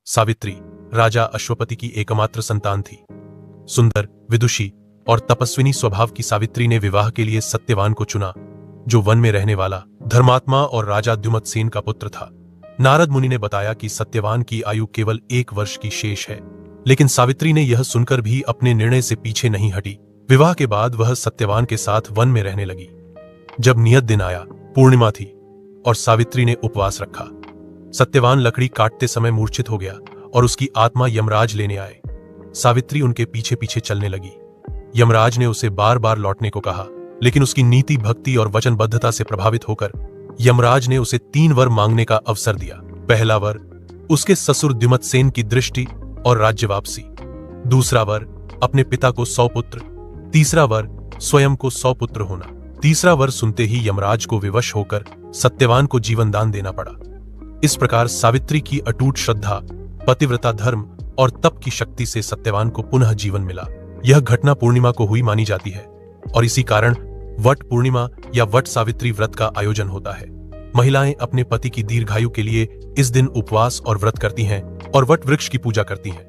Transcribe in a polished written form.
सावित्री राजा अश्वपति की एकमात्र संतान थी। सुंदर, विदुषी और तपस्विनी स्वभाव की सावित्री ने विवाह के लिए सत्यवान को चुना, जो वन में रहने वाला धर्मात्मा और राजा द्युमत्सेन का पुत्र था। नारद मुनि ने बताया कि सत्यवान की आयु केवल 1 वर्ष की शेष है, लेकिन सावित्री ने यह सुनकर भी अपने निर्णय से पीछे नहीं हटी। विवाह के बाद वह सत्यवान के साथ वन में रहने लगी। जब नियत दिन आया, पूर्णिमा थी और सावित्री ने उपवास रखा। सत्यवान लकड़ी काटते समय मूर्छित हो गया और उसकी आत्मा यमराज लेने आए। सावित्री उनके पीछे पीछे चलने लगी। यमराज ने उसे बार बार लौटने को कहा, लेकिन उसकी नीति, भक्ति और वचनबद्धता से प्रभावित होकर यमराज ने उसे 3 वर मांगने का अवसर दिया। पहला वर उसके ससुर द्युमत्सेन की दृष्टि और राज्य वापसी। दूसरा वर अपने पिता को 100 पुत्र। तीसरा वर स्वयं को 100 पुत्र होना। तीसरा वर सुनते ही यमराज को विवश होकर सत्यवान को जीवन दान देना पड़ा। इस प्रकार सावित्री की अटूट श्रद्धा, पतिव्रता धर्म और तप की शक्ति से सत्यवान को पुनः जीवन मिला। यह घटना पूर्णिमा को हुई मानी जाती है और इसी कारण वट पूर्णिमा या वट सावित्री व्रत का आयोजन होता है। महिलाएं अपने पति की दीर्घायु के लिए इस दिन उपवास और व्रत करती हैं और वट वृक्ष की पूजा करती हैं।